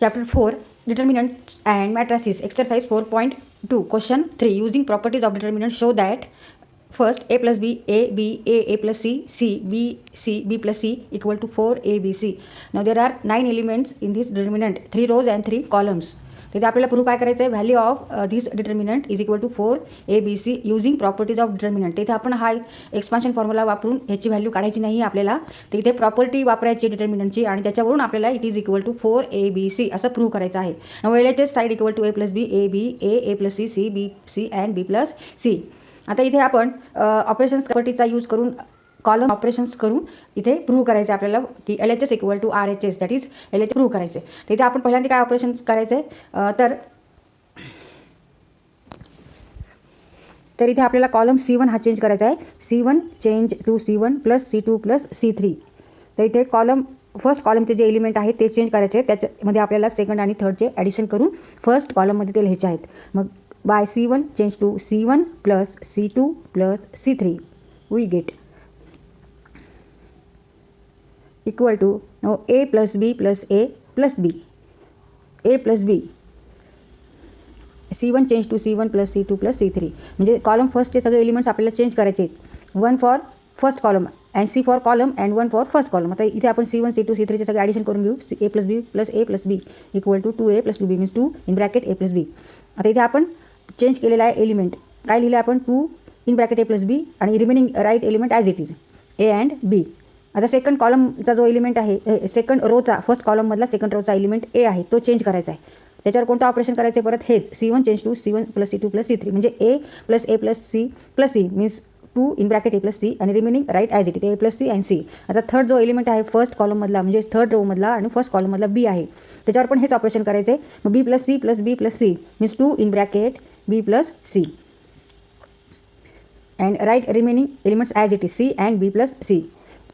Chapter 4, Determinants and Matrices, Exercise 4.2, Question 3. Using properties of determinants, show that first a plus b, a plus c, b plus c equal to 4abc. Now there are 9 elements in this determinant, 3 rows and 3 columns. तिथे आपल्याला prove काय करायचं आहे, value of this determinant is equal to 4abc using properties of determinant. तिथे आपण हा expansion formula वापरून ह्याची व्हॅल्यू काढायची नाही आपल्याला, तिथे प्रॉपर्टी वापरायची डिटर्मिनंटची आणि त्याच्यावरून आपल्याला it is equal to 4abc असं प्रूव्ह करायचं आहे. वेळेचेच side equal to a plus B, A plus C, B C and B plus C. आता इथे आपण ऑपरेशन्स प्रॉपर्टीचा यूज करून कॉलम ऑपरेशन्स करून इथे प्रूव्ह करायचं आपल्याला की LHS equal to RHS, that is LHS prove करायचे. तर इथे आपण पहिल्यांदा काय ऑपरेशन्स करायचे, तर इथे आपल्याला कॉलम C1 हा चेंज करायचा आहे. C1 change to C1 plus C2 plus C3. तर इथे फर्स्ट कॉलमचे जे एलिमेंट आहेत ते चेंज करायचे, त्याच्यामध्ये आपल्याला सेकंड आणि थर्डचे ॲडिशन करून फर्स्ट कॉलममध्ये ते लिहायचे आहेत. मग by C1 change to C1 plus C2 plus C3 we get equal to no a plus B plus A plus B, A plus B. C1 change to C1 plus C2 plus C3. म्हणजे column फर्स्टचे सगळे elements आपल्याला change करायचे आहेत. 1 for first column and C for column and 1 for first column. आता इथे आपण C1 C2 C3चे सगळे addition करून घेऊ. a plus B plus A plus B equal to 2a plus 2b means 2 in bracket a plus B. आता इथे आपण change केलेला आहे एलिमेंट, काय लिहिलं आहे आपण, 2 in bracket a plus B आणि remaining right element as it is a and b. आता सेकंड कॉलमचा जो एलिमेंट आहे, सेकंड रोचा फर्स्ट कॉलममधला सेकंड रोचा एलिमेंट ए आहे तो चेंज करायचा आहे. त्याच्यावर कोणतं ऑपरेशन करायचं आहे, परत हेच C1 change to C1 plus C2 plus C3 म्हणजे a plus C plus C means 2 in bracket a plus C आणि remaining write as it is a plus C and C. आता थर्ड जो element आहे first कॉलममधला म्हणजे third रोमधला आणि first कॉलममधला b आहे, त्याच्यावर पण हेच ऑपरेशन करायचं आहे. मग b plus C plus b plus C means 2 in bracket b plus C and right remaining elements as it is C and b plus C.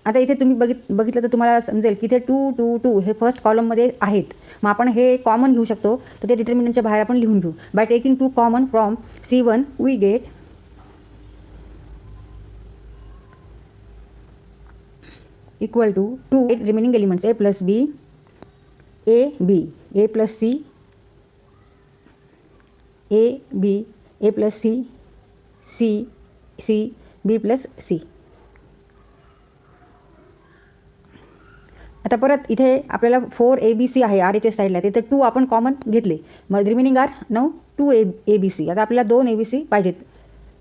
आता इथे तुम्ही बघितलं तर तुम्हाला समजेल की इथे 2 2 2 हे फर्स्ट कॉलममध्ये आहेत. मग आपण हे कॉमन घेऊ शकतो, तर ते डिटर्मिनंटच्या बाहेर आपण लिहून घेऊ. By taking 2 common from C1 we get equal to 2 remaining elements a plus B, a plus C, a plus C, b plus C. आता परत इथे आपल्याला 4abc आहे RHS साईडला, तिथे 2 आपण कॉमन घेतले, मग रिमेनिंग आर 2abc. आता आपल्याला 2 abc पाहिजेत,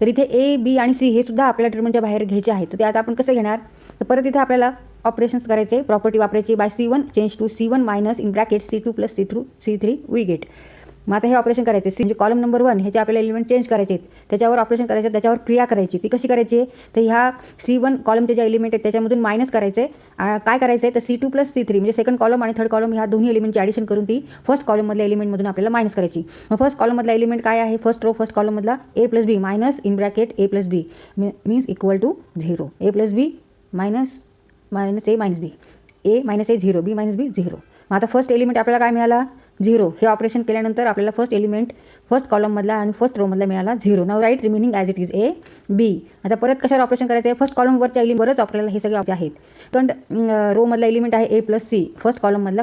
तर इथे a b आणि c हे सुद्धा आपल्या डिटर्मिनंटच्या बाहेर घ्यायचे आहेत. तर ते आता आपण कसं घेणार, तर परत इथे आपल्याला ऑपरेशन्स करायचे, प्रॉपर्टी वापरायची. By C1 change to C1 minus in bracket C2 plus C3 we get. मग आता हे ऑपरेशन करायचे, म्हणजे कॉलम नंबर 1 ह्याचे आपल्याला एलिमेंट चेंज करायचे आहेत, त्याच्यावर ऑपरेशन करायचं, त्याच्यावर क्रिया करायची. ती कशी करायची, तर ह्या C1 कॉलमचे जे एलिमेंट आहेत त्याच्यामधून मायनस करायचे. काय करायचं आहे, तर C2 प्लस C3 म्हणजे सेकंड कॉलम आणि थर्ड कॉलम ह्या दोन्ही एलिमेंटची ॲडिशन करून ती फर्स्ट कॉलममधल्या एलिमेंटमधून आपल्याला मायनस करायची. मग फर्स्ट कॉलममधला एलिमेंट काय आहे, फर्स्ट कॉलममधला a plus B minus in bracket a plus B means equal to 0. a plus B minus a minus B, a minus a 0, b minus b 0. मग आता फर्स्ट एलिमेंट आपल्याला काय मिळाला, 0. हे ऑपरेशन केल्यानंतर आपल्याला फर्स्ट एलिमेंट फर्स्ट कॉलममधला आणि first रोमधला मिळाला 0. नाव write remaining as it is a b. आता परत कशावर ऑपरेशन करायचं आहे, फर्स्ट कॉलमवरच्या एलिमेंटवरच आपल्याला हे सगळे आहेत. सेकंड रोमधला एलिमेंट आहे a प्लस C, फर्स्ट कॉलममधला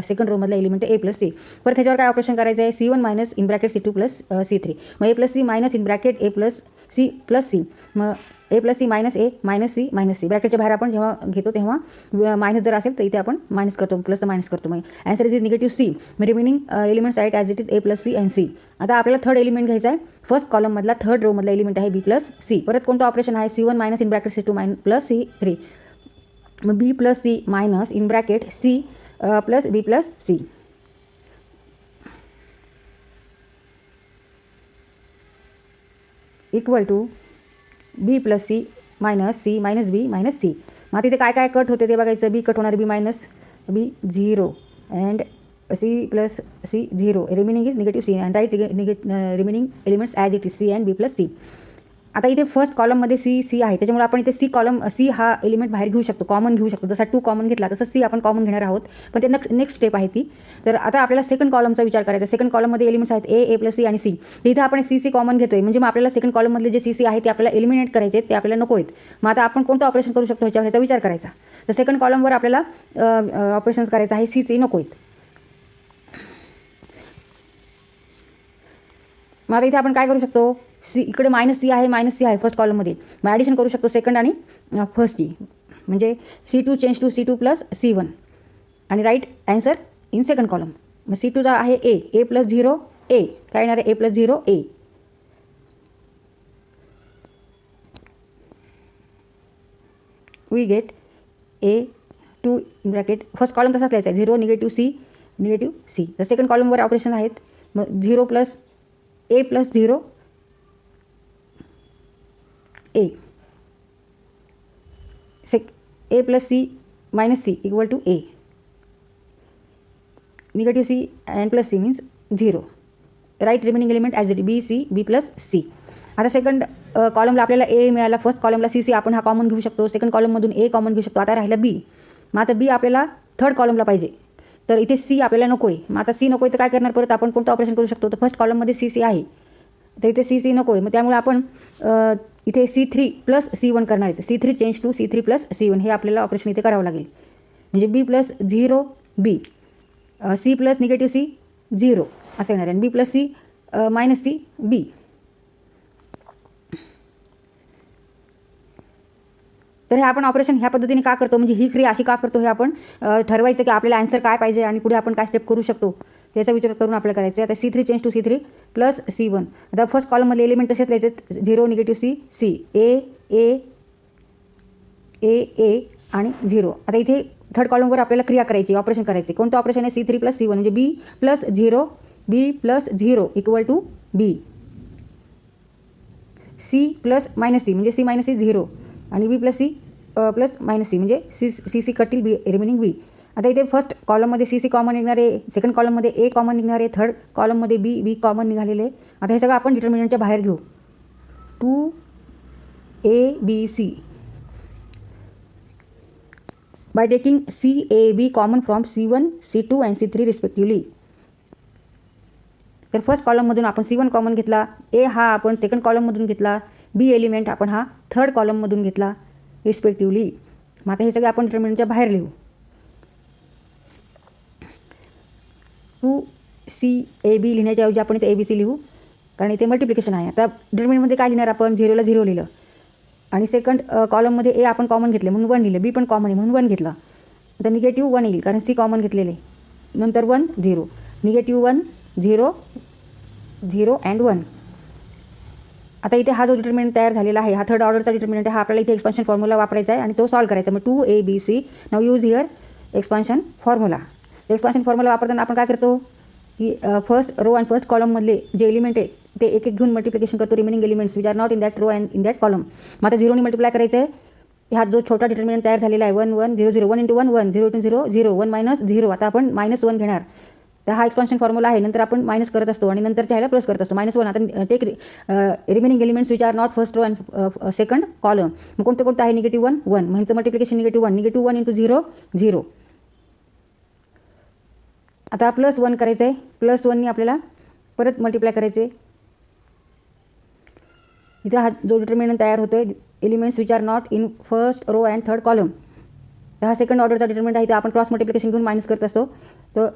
सेकंड रोमधला एलिमेंट आहे a प्लस C. परत ह्याच्यावर काय ऑपरेशन करायचं आहे, C1 minus in bracket C2 plus C3. मग a plus C minus in bracket a plus C plus C. मग a plus C minus a minus C minus C. ब्रॅकेटच्या बाहेर आपण जेव्हा घेतो तेव्हा मायनस जर असेल तर इथे आपण मायनस करतो, प्लस तर मायनस करतो. मग आन्सर इज निगेटिव्ह C. मग remaining elements write as it is a plus C and C. आता आपल्याला थर्ड एलिमेंट घ्यायचा आहे, फर्स्ट कॉलममधला थर्ड रोमधला एलिमेंट आहे b प्लस C. परत कोणतं ऑपरेशन आहे, C1 minus in bracket C2 minus plus C3. मग b plus C minus in bracket C plus b plus C equal to b plus C minus C minus b minus C. मग तिथे काय काय cut होते ते बघायचं, b cut होणार, b minus b 0 and C plus C 0. Remaining is negative C and right remaining elements as it is C and b plus C. आता इथे फर्स्ट कॉलममध्ये C आहे, त्याच्यामुळे आपण इथे C हा एलिमेंट बाहेर घेऊ शकतो, कॉमन घेऊ शकतो. जसा 2 कॉमन घेतला तसं C आपण कॉमन घेणार आहोत, पण ते नेक्स्ट स्टेप आहे ती. तर आता आपल्याला सेकंड कॉलमचा विचार करायचा. सेकंड कॉलममध्ये एलिमेंट्स आहेत a प्लस C आणि C. इथे आपण C कॉमन घेतोय, म्हणजे मग आपल्याला सेकंड कॉलममधले जे C आहे ते आपल्याला एलिमिनेट करायचे आहेत, ते आपल्याला नको आहेत. मग आता आपण कोणतं ऑपरेशन करू शकतो ह्याचा विचार करायचा. तर सेकंड कॉलमवर आपल्याला ऑपरेशन्स करायचं आहे, C नको आहेत. मग आता इथे आपण काय करू शकतो, सी इकडे -C आहे, -C आहे फर्स्ट कॉलममध्ये, मग ॲडिशन करू शकतो सेकंड आणि फर्स्टची, म्हणजे C2 change to C2 plus C1 आणि right answer in second column. मग C2चा आहे A प्लस 0 A, काय येणार आहे A plus 0 A. We get A2 in bracket first column तसाच लिहायचा आहे, 0 निगेटिव्ह C. तर सेकंड कॉलमवर ऑपरेशन आहेत, मग 0 plus A plus 0 A, A plus C minus C equal to A, negative C and plus C means 0. Right remaining element as it B plus C. आता second कॉलमला आपल्याला A मिळाला, first कॉलमला C आपण हा common घेऊ शकतो, second कॉलममधून A common घेऊ शकतो. आता राहिला B. मग आता B आपल्याला थर्ड कॉलमला पाहिजे, तर इथे C आपल्याला नको आहे. मग आता C नको आहे तर काय करणार, परत आपण कोणतं ऑपरेशन करू शकतो, तर फर्स्ट कॉलममध्ये C आहे, तर इथे C नको आहे. मग त्यामुळे आपण इथे C3 प्लस C1 करणार आहे. C3 change to C3 plus C1 हे आपल्याला ऑपरेशन इथे करावं लागेल. म्हणजे B plus 0 B, C plus negative C 0 असं येणार आहे, आणि B plus C minus C B. तर हे आपण ऑपरेशन ह्या पद्धतीने का करतो, म्हणजे ही क्रिया अशी का करतो हे आपण ठरवायचं की आपल्याला आन्सर काय पाहिजे आणि पुढे आपण काय स्टेप करू शकतो त्याचा विचार करून आपल्याला करायचं आहे. आता C3 change to C3 plus C1. आता फर्स्ट कॉलममधले एलिमेंट तसेच लिहायचे, 0 निगेटिव्ह C A आणि 0. आता इथे थर्ड कॉलमवर आपल्याला क्रिया करायची, ऑपरेशन करायचे. कोणतं ऑपरेशन आहे, C3 प्लस C1 म्हणजे B plus 0 equal to B, C plus minus C म्हणजे C मायनस C 0 आणि B plus C plus minus C म्हणजे C कटील B रिमेनिंग B. आता इथे फर्स्ट कॉलममध्ये C कॉमन निघणार आहे, सेकंड कॉलममध्ये A कॉमन निघणार आहे, थर्ड कॉलममध्ये B कॉमन निघालेले आहे. आता हे सगळं आपण डिटर्मिनंटच्या बाहेर घेऊ. 2ABC by taking C, A, B common from C1, C2 and C3 respectively. तर फर्स्ट कॉलममधून आपण C1 कॉमन घेतला, A हा आपण सेकंड कॉलममधून घेतला, B एलिमेंट आपण हा थर्ड कॉलममधून घेतला रिस्पेक्टिवली. मग आता हे सगळं आपण डिटर्मिनंटच्या बाहेर लिहू. 2CAB लिहिण्याच्या ऐवजी आपण इथे ABC लिहू, कारण इथे मल्टिप्लिकेशन आहे. आता डिटर्मिनंटमध्ये काय लिहिणार आपण, 0ला 0 लिहिलं, आणि सेकंड कॉलममध्ये A आपण कॉमन घेतले म्हणून 1 लिहिलं, B पण कॉमन आहे म्हणून 1 घेतला. आता निगेटिव्ह 1 येईल कारण C कॉमन घेतलेले, नंतर 1 0, निगेटिव्ह 1 0 0 अँड 1. आता इथे हा जो डिटर्मिनंट तयार झालेला आहे, हा थर्ड ऑर्डरचा डिटर्मिनंट आहे, हा आपल्याला इथे एक्सपान्शन फॉर्म्युला वापरायचा आहे आणि तो सॉल्व करायचा. मग 2ABC now use here expansion formula. Expansion formula वापरताना आपण काय करतो की फर्स्ट रो आणि फर्स्ट कॉलममधले जे एलिमेंट आहे ते एक घेऊन मल्टिप्लिकेशन करतो, remaining elements which are not in that row and in that column. मग आता 0ने मल्टिप्लाय करायचं आहे. हा जो छोटा डिटर्मिनंट तयार झालेला आहे 1 1 0 0, 1 इंटू 1 1, 0 इंटू 0 0, 1 मायनस 0. आता आपण -1 घेणार, तर हा एक्सपान्शन फॉर्म्युला आहे. नंतर आपण मायनस करत असतो आणि नंतरच्या ह्याला प्लस करत असतो, -1. आता take remaining elements which are not first row and second column. मग कोणतं आहे, निगेटिव्ह 1 1, म्हणजे मल्टिप्लिकेशन निगेटिव्ह 1 इंटू 0 0. आता +1 करायचं आहे, +1ने आपल्याला परत मल्टिप्लाय करायचे. इथे हा जो डिटर्मिनंट तयार होतो आहे, elements which are not in first row and third column, तर हा सेकंड ऑर्डरचा डिटर्मिनंट आहे. ते आपण क्रॉस मल्टिप्लिकेशन घेऊन मायनस करत असतो. तर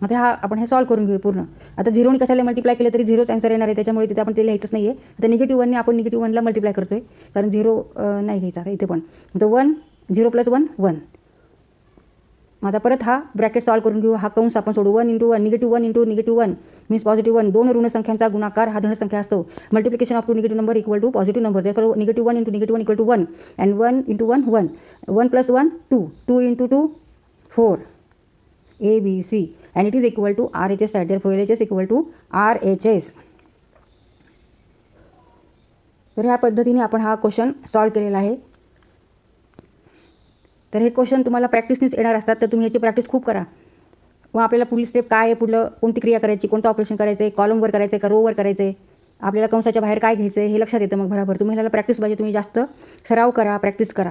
आता आपण हे सॉल्व करून घेऊ पूर्ण. आता 0ने कशाला मल्टिप्लाय केलं तरी 0च आन्सर येणार आहे, त्याच्यामुळे तिथे आपण ते लिहायचंच नाही आहे. आता निगेटिव्ह 1ने आपण निगेटिव्ह 1ला मल्टिप्लाय करतो आहे, कारण 0 नाही घ्यायचा आता इथे पण. तर 1 0 + 1 1. आता परत हा ब्रॅकेट सॉल्व करून घेऊ. हा कंस आपण सोडू, 1 into 1, negative 1 into negative 1 means positive 1. दोन ऋण संख्यांचा गुणाकार हा धन संख्या असतो. Multiplication of 2 negative number equal to positive number. Therefore negative 1 into negative 1 equal to 1 and 1 into 1 1. 1 + 1 2, 2 into 2 4. ABC and it is equal to RHS side. Therefore LHS equal to RHS. तर ह्या पद्धतीने आपण हा क्वेश्चन सॉल्व केलेला आहे. तर हे question तुम्हाला प्रॅक्टिसनेच येणार असतात, तर तुम्ही ह्याची प्रॅक्टिस खूप करा. मग आपल्याला पुढील स्टेप काय आहे, पुढलं कोणती क्रिया करायची, कोणतं ऑपरेशन करायचं आहे, कॉलमवर करायचं आहे का रोवर करायचं आहे, आपल्याला कंसाच्या बाहेर काय घ्यायचं आहे हे लक्षात येतं मग बरोबर. तुम्ही ह्याला प्रॅक्टिस पाहिजे, तुम्ही जास्त सराव करा, प्रॅक्टिस करा.